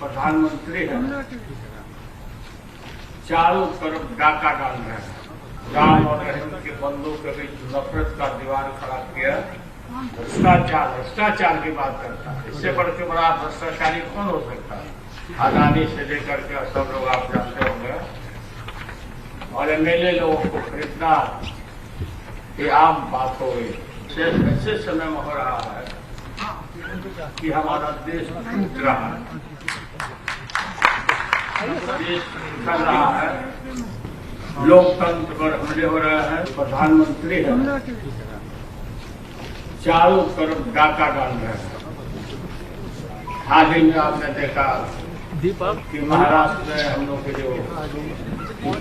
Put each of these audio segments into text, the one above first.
प्रधानमंत्री है, चारों तरफ डाका डाल रहे हैं। राम और रहीम के बंदों के बीच नफरत का दीवार खड़ा किया। भ्रष्टाचार की बात करता है। इससे बढ़ के बड़ा भ्रष्टाचारी कौन हो सकता है? अदानी से लेकर के सब लोग आप जानते होंगे। और एमएलए लोगों को खरीदना ये आम बात हो गई। ऐसे समय में हो रहा है कि हमारा देश टूट रहा है, देश चल रहा है, लोकतंत्र पर हमले हो रहे हैं। प्रधानमंत्री है, चारों तरफ डाका डाल रहे हैं। हाल ही में आपने देखा कि महाराष्ट्र में हम लोग के जो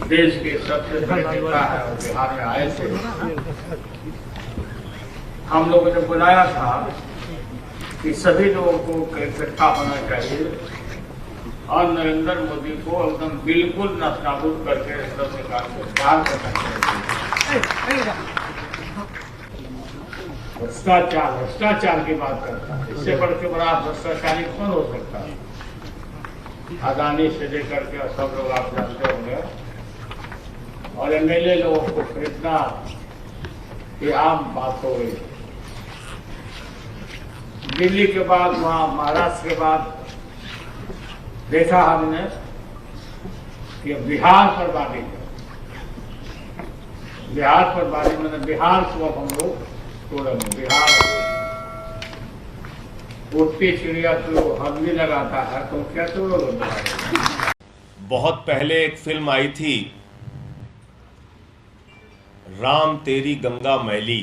देश के सबसे बड़े नेता है और बिहार में आए थे, हम लोगों ने बुलाया था कि सभी लोगों को इकट्ठा होना चाहिए और नरेंद्र मोदी को एकदम बिल्कुल नाबूद करके एकदम निकाल के बाहर करना चाहिए। भ्रष्टाचार की बात करता है। इससे बढ़ के बड़ा भ्रष्टाचारी कौन हो सकता है? अदानी से लेकर के सब लोग आप जानते होंगे। और एमएलए लोगों को खरीदना ये आम बात हो गई। दिल्ली के बाद वहां महाराष्ट्र के बाद देखा हमने कि बिहार पर बारी है। बिहार पर बारी मैंने बिहार को अब हम लोग तोड़ेंगे। बिहार उड़ती चिड़िया तो हल्दी लगाता है, तो क्या तोड़ोगे? बहुत पहले एक फिल्म आई थी, राम तेरी गंगा मैली,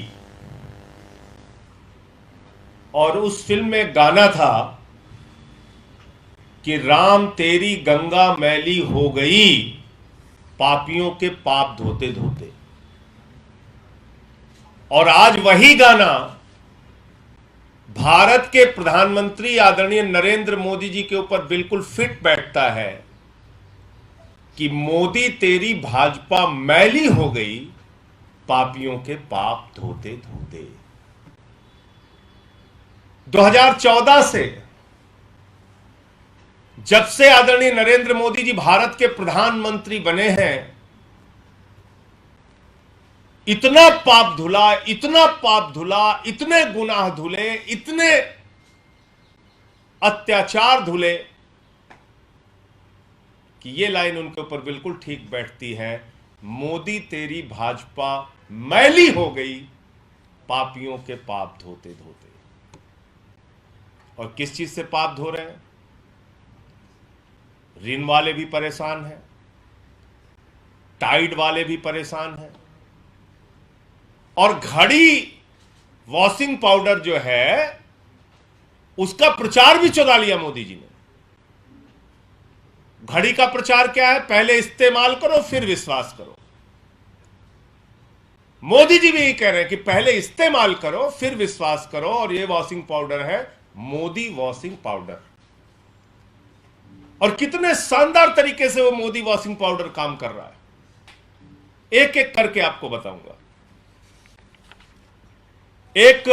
और उस फिल्म में गाना था कि राम तेरी गंगा मैली हो गई पापियों के पाप धोते धोते। और आज वही गाना भारत के प्रधानमंत्री आदरणीय नरेंद्र मोदी जी के ऊपर बिल्कुल फिट बैठता है कि मोदी तेरी भाजपा मैली हो गई पापियों के पाप धोते धोते। 2014 से जब से आदरणीय नरेंद्र मोदी जी भारत के प्रधानमंत्री बने हैं, इतना पाप धुला, इतना पाप धुला, इतने गुनाह धुले, इतने अत्याचार धुले कि ये लाइन उनके ऊपर बिल्कुल ठीक बैठती है, मोदी तेरी भाजपा मैली हो गई पापियों के पाप धोते धोते। और किस चीज से पाप धो रहे हैं? ऋण वाले भी परेशान हैं, टाइड वाले भी परेशान हैं, और घड़ी वॉशिंग पाउडर जो है उसका प्रचार भी चुरा लिया मोदी जी ने। घड़ी का प्रचार क्या है? पहले इस्तेमाल करो फिर विश्वास करो। मोदी जी भी यही कह रहे हैं कि पहले इस्तेमाल करो फिर विश्वास करो, और ये वॉशिंग पाउडर है मोदी वॉशिंग पाउडर। और कितने शानदार तरीके से वो मोदी वॉशिंग पाउडर काम कर रहा है, एक एक करके आपको बताऊंगा। एक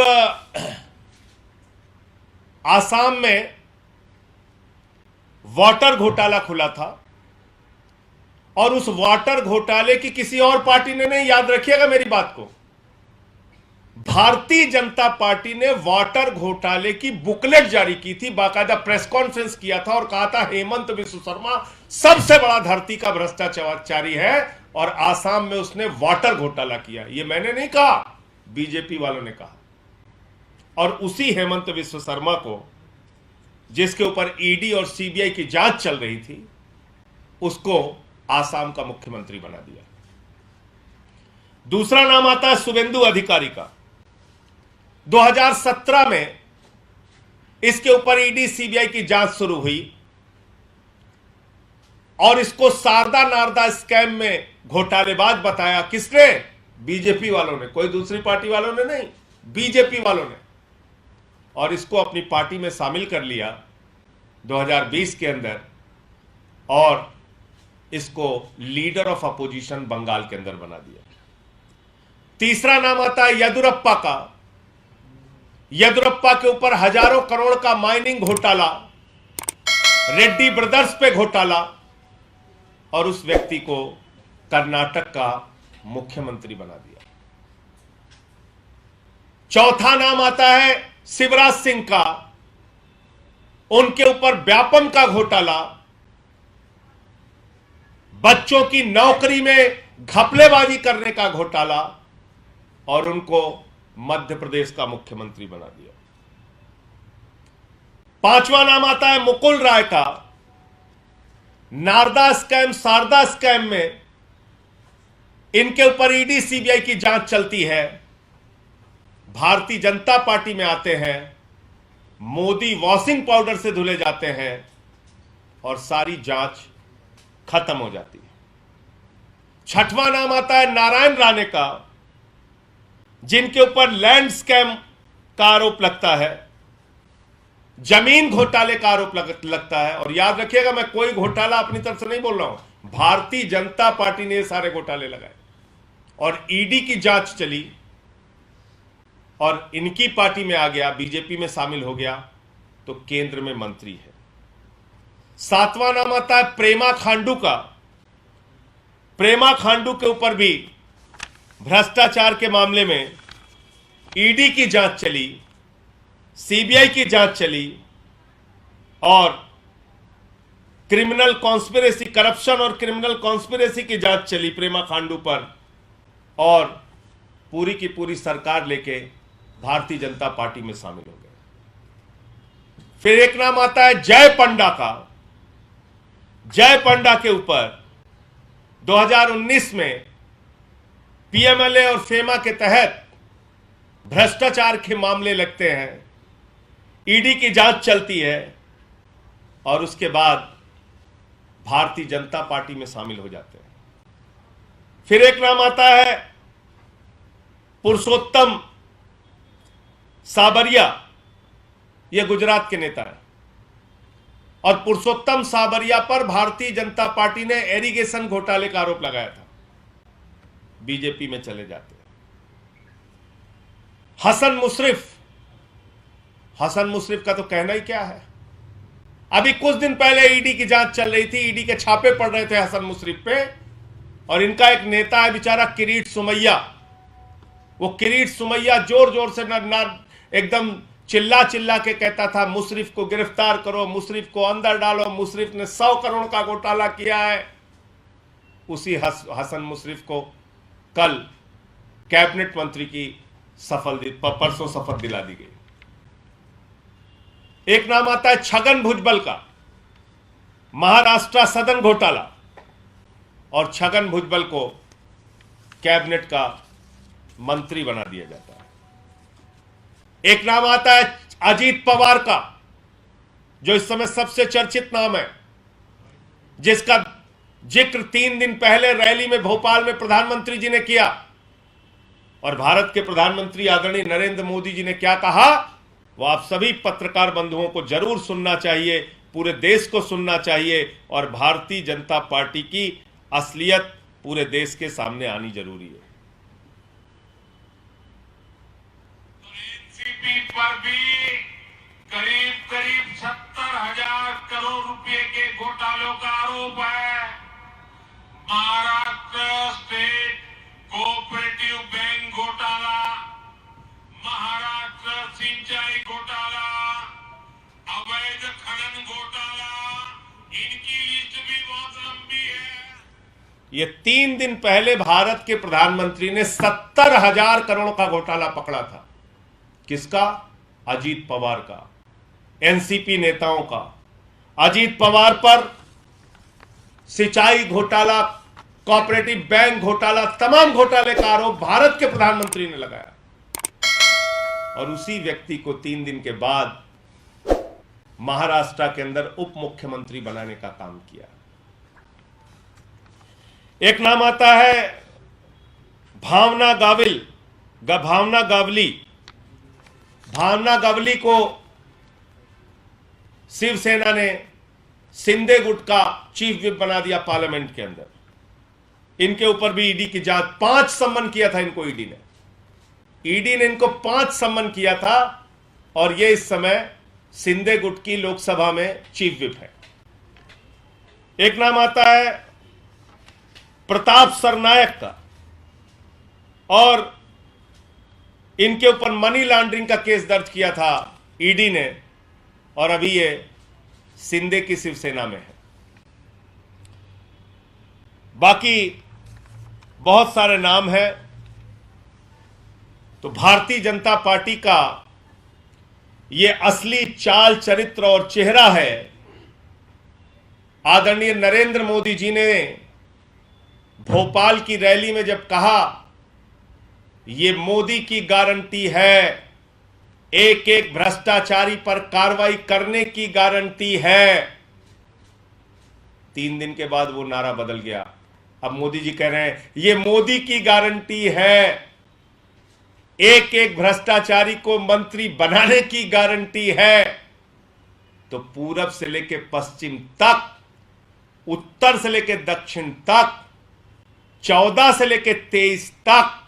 आसाम में वाटर घोटाला खुला था, और उस वाटर घोटाले की किसी और पार्टी ने नहीं, याद रखिएगा मेरी बात को, भारतीय जनता पार्टी ने वाटर घोटाले की बुकलेट जारी की थी, बाकायदा प्रेस कॉन्फ्रेंस किया था और कहा था हेमंत बिस्व शर्मा सबसे बड़ा धरती का भ्रष्टाचारी है, और आसाम में उसने वाटर घोटाला किया। यह मैंने नहीं कहा, बीजेपी वालों ने कहा। और उसी हेमंत बिस्व शर्मा को, जिसके ऊपर ईडी और सीबीआई की जांच चल रही थी, उसको आसाम का मुख्यमंत्री बना दिया। दूसरा नाम आता है शुभेंदु अधिकारी का। 2017 में इसके ऊपर ईडी सीबीआई की जांच शुरू हुई, और इसको शारदा नारदा स्कैम में घोटालेबाज बताया। किसने? बीजेपी वालों ने, कोई दूसरी पार्टी वालों ने नहीं, बीजेपी वालों ने। और इसको अपनी पार्टी में शामिल कर लिया 2020 के अंदर, और इसको लीडर ऑफ अपोजिशन बंगाल के अंदर बना दिया। तीसरा नाम आता है येदुरप्पा का। येदुरप्पा के ऊपर हजारों करोड़ का माइनिंग घोटाला, रेड्डी ब्रदर्स पे घोटाला और उस व्यक्ति को कर्नाटक का मुख्यमंत्री बना दिया। चौथा नाम आता है शिवराज सिंह का, उनके ऊपर व्यापम का घोटाला, बच्चों की नौकरी में घपलेबाजी करने का घोटाला और उनको मध्य प्रदेश का मुख्यमंत्री बना दिया। पांचवा नाम आता है मुकुल राय का, नारदा स्कैम शारदा स्कैम में इनके ऊपर ईडी सीबीआई की जांच चलती है, भारतीय जनता पार्टी में आते हैं, मोदी वॉशिंग पाउडर से धुले जाते हैं और सारी जांच खत्म हो जाती है। छठवां नाम आता है नारायण राणे का, जिनके ऊपर लैंड स्कैम का आरोप लगता है, जमीन घोटाले का आरोप लगता है। और याद रखिएगा, मैं कोई घोटाला अपनी तरफ से नहीं बोल रहा हूं, भारतीय जनता पार्टी ने सारे घोटाले लगाए और ईडी की जांच चली और इनकी पार्टी में आ गया, बीजेपी में शामिल हो गया तो केंद्र में मंत्री है। सातवां नाम आता है प्रेमा खांडू का, प्रेमा खांडू के ऊपर भी भ्रष्टाचार के मामले में ईडी की जांच चली, सीबीआई की जांच चली और क्रिमिनल कॉन्स्पिरेसी, करप्शन और क्रिमिनल कॉन्स्पिरेसी की जांच चली प्रेमा खांडू पर और पूरी की पूरी सरकार लेके भारतीय जनता पार्टी में शामिल हो गए। फिर एक नाम आता है जय पंडा का, जय पंडा के ऊपर 2019 में पीएमएलए और फेमा के तहत भ्रष्टाचार के मामले लगते हैं, ईडी की जांच चलती है और उसके बाद भारतीय जनता पार्टी में शामिल हो जाते हैं। फिर एक नाम आता है पुरुषोत्तम साबरिया, यह गुजरात के नेता है और पुरुषोत्तम साबरिया पर भारतीय जनता पार्टी ने इरिगेशन घोटाले का आरोप लगाया था, बीजेपी में चले जाते हैं। हसन मुशर्रफ, हसन मुशर्रफ का तो कहना ही क्या है। अभी कुछ दिन पहले ईडी की जांच चल रही थी, ईडी के छापे पड़ रहे थे हसन मुशर्रफ पे और इनका एक नेता है बेचारा किरीट सुमैया, वो किरीट सुमैया जोर जोर से एकदम चिल्ला चिल्ला के कहता था मुशर्रफ को गिरफ्तार करो, मुशर्रफ को अंदर डालो, मुशर्रफ ने 100 करोड़ का घोटाला किया है। उसी हसन मुशर्रफ को कल कैबिनेट मंत्री की परसों शपथ दिला दी गई। एक नाम आता है छगन भुजबल का, महाराष्ट्र सदन घोटाला और छगन भुजबल को कैबिनेट का मंत्री बना दिया जाता है। एक नाम आता है अजीत पवार का, जो इस समय सबसे चर्चित नाम है, जिसका जिक्र 3 दिन पहले रैली में भोपाल में प्रधानमंत्री जी ने किया और भारत के प्रधानमंत्री आदरणीय नरेंद्र मोदी जी ने क्या कहा वो आप सभी पत्रकार बंधुओं को जरूर सुनना चाहिए, पूरे देश को सुनना चाहिए और भारतीय जनता पार्टी की असलियत पूरे देश के सामने आनी जरूरी है। एनसीपी पर भी करीब 70,000 करोड़ रुपए के घोटालों का आरोप है। महाराष्ट्र स्टेट कोऑपरेटिव बैंक घोटाला, महाराष्ट्र सिंचाई घोटाला, अवैध खनन घोटाला, इनकी लिस्ट भी बहुत लंबी है। ये 3 दिन पहले भारत के प्रधानमंत्री ने 70,000 करोड़ का घोटाला पकड़ा था। किसका? अजीत पवार का, एनसीपी नेताओं का। अजीत पवार पर सिंचाई घोटाला, कोऑपरेटिव बैंक घोटाला, तमाम घोटाले का आरोप भारत के प्रधानमंत्री ने लगाया और उसी व्यक्ति को 3 दिन के बाद महाराष्ट्र के अंदर उप मुख्यमंत्री बनाने का काम किया। एक नाम आता है भावना गावली को शिवसेना ने शिंदे गुट का चीफ विप बना दिया पार्लियामेंट के अंदर। इनके ऊपर भी ईडी की जांच, 5 सम्मन किया था इनको ईडी ने इनको 5 सम्मन किया था और ये इस समय शिंदे गुट की लोकसभा में चीफ विप है। एक नाम आता है प्रताप सरनायक का, और इनके ऊपर मनी लॉन्ड्रिंग का केस दर्ज किया था ईडी ने, और अभी ये शिंदे की शिवसेना में है। बाकी बहुत सारे नाम हैं। तो भारतीय जनता पार्टी का ये असली चाल चरित्र और चेहरा है। आदरणीय नरेंद्र मोदी जी ने भोपाल की रैली में जब कहा, ये मोदी की गारंटी है, एक एक भ्रष्टाचारी पर कार्रवाई करने की गारंटी है, 3 दिन के बाद वो नारा बदल गया। अब मोदी जी कह रहे हैं ये मोदी की गारंटी है, एक एक भ्रष्टाचारी को मंत्री बनाने की गारंटी है। तो पूरब से लेकर पश्चिम तक, उत्तर से लेकर दक्षिण तक, 14 से लेकर 23 तक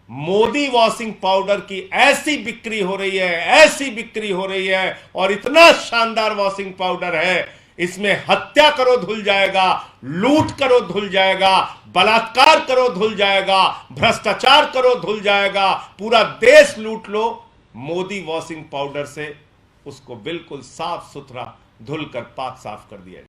मोदी वॉशिंग पाउडर की ऐसी बिक्री हो रही है, ऐसी बिक्री हो रही है, और इतना शानदार वॉशिंग पाउडर है, इसमें हत्या करो धुल जाएगा, लूट करो धुल जाएगा, बलात्कार करो धुल जाएगा, भ्रष्टाचार करो धुल जाएगा, पूरा देश लूट लो, मोदी वॉशिंग पाउडर से उसको बिल्कुल साफ सुथरा धुलकर पाक साफ कर दिया।